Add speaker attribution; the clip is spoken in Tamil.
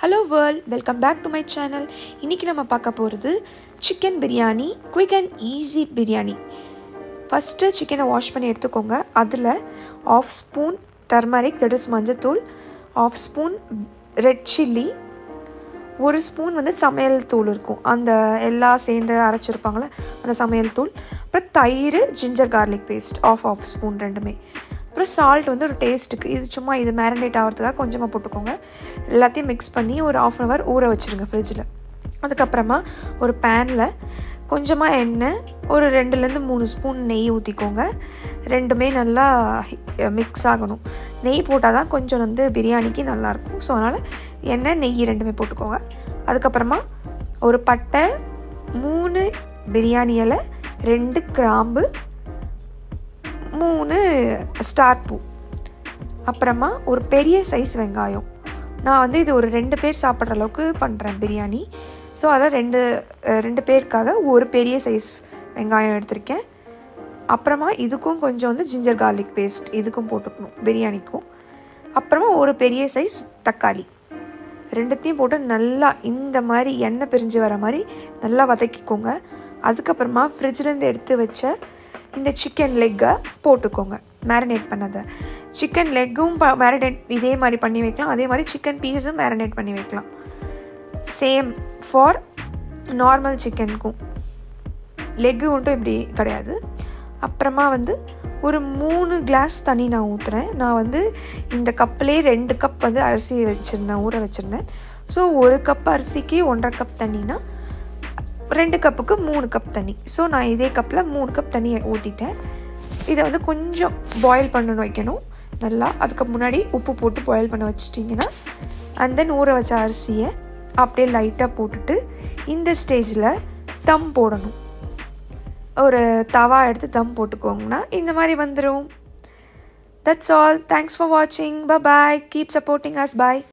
Speaker 1: Hello world, welcome back to my channel. இன்றைக்கி நம்ம பார்க்க போகிறது chicken biryani, quick and easy biryani. First சிக்கனை வாஷ் பண்ணி எடுத்துக்கோங்க. அதில் 1/2 ஸ்பூன் டர்மரிக், தட் இஸ் மஞ்சத்தூள், 1/2 ஸ்பூன் ரெட் சில்லி, 1 ஸ்பூன் சமையல் தூள் இருக்கும், அந்த எல்லாம் சேர்ந்து அரைச்சிருப்பாங்களே அந்த சமையல் தூள். அப்புறம் தயிர், ஜிஞ்சர் கார்லிக் பேஸ்ட் 1/2 ஸ்பூன் ரெண்டுமே. அப்புறம் சால்ட் ஒரு டேஸ்ட்டுக்கு, இது சும்மா இது மேரினேட் ஆகிறதுக்காக கொஞ்சமாக போட்டுக்கோங்க. எல்லாத்தையும் மிக்ஸ் பண்ணி ஒரு 1/2 hour ஊற வச்சுருங்க ஃப்ரிட்ஜில். அதுக்கப்புறமா ஒரு பேனில் கொஞ்சமாக எண்ணெய், ஒரு 2-3 ஸ்பூன் நெய் ஊற்றிக்கோங்க. ரெண்டுமே நல்லா மிக்ஸ் ஆகணும். நெய் போட்டால் தான் கொஞ்சம் பிரியாணிக்கு நல்லாயிருக்கும். ஸோ அதனால் எண்ணெய், நெய் ரெண்டுமே போட்டுக்கோங்க. அதுக்கப்புறமா ஒரு பட்டை, 3 பிரியாணி இலை, 2 கிராம்பு, 3 ஸ்டார் பூ, அப்புறமா ஒரு பெரிய சைஸ் வெங்காயம். நான் இது ஒரு 2 பேர் சாப்பிட்ற அளவுக்கு பண்ணுறேன் பிரியாணி. ஸோ அதில் 2 பேருக்காக ஒரு பெரிய சைஸ் வெங்காயம் எடுத்திருக்கேன். அப்புறமா இதுக்கும் கொஞ்சம் ஜிஞ்சர் கார்லிக் பேஸ்ட் இதுக்கும் போட்டுக்கணும் பிரியாணிக்கும். அப்புறமா ஒரு பெரிய சைஸ் தக்காளி, ரெண்டுத்தையும் போட்டு நல்லா இந்த மாதிரி எண்ணெய் பிரிஞ்சு வர மாதிரி நல்லா வதக்கிக்கோங்க. அதுக்கப்புறமா ஃப்ரிட்ஜிலேருந்து எடுத்து வச்ச இந்த சிக்கன் லெக்கை போட்டுக்கோங்க. மேரினேட் பண்ணதை சிக்கன் லெக்கும் மேரினேட் இதே மாதிரி பண்ணி வைக்கலாம். அதே மாதிரி சிக்கன் பீஸஸும் மேரினேட் பண்ணி வைக்கலாம். சேம் ஃபார் நார்மல் சிக்கனுக்கும். லெக்கு மட்டும் இப்படி கிடையாது. அப்புறமா ஒரு 3 கிளாஸ் தண்ணி நான் ஊற்றுறேன். நான் இந்த கப்லேயே 2 கப் அரிசி வச்சுருந்தேன், ஊற வச்சுருந்தேன். ஸோ 1 கப் அரிசிக்கு 1.5 கப் தண்ணினா 2 கப்புக்கு 3 கப் தண்ணி. ஸோ நான் இதே கப்பில் 3 கப் தண்ணியை ஊற்றிட்டேன். இதை கொஞ்சம் பாயில் பண்ணணும், வைக்கணும் நல்லா. அதுக்கு முன்னாடி உப்பு போட்டு பாயில் பண்ண வச்சிட்டிங்கன்னா, அண்ட் தென் ஊற வச்ச அரிசியை அப்படியே லைட்டாக போட்டுட்டு இந்த ஸ்டேஜில் தம் போடணும். ஒரு தவா எடுத்து தம் போட்டுக்கோங்கன்னா இந்த மாதிரி வந்துடும். That's all. தேங்க்ஸ் ஃபார் வாட்சிங். பாய். Keep supporting us. பாய்.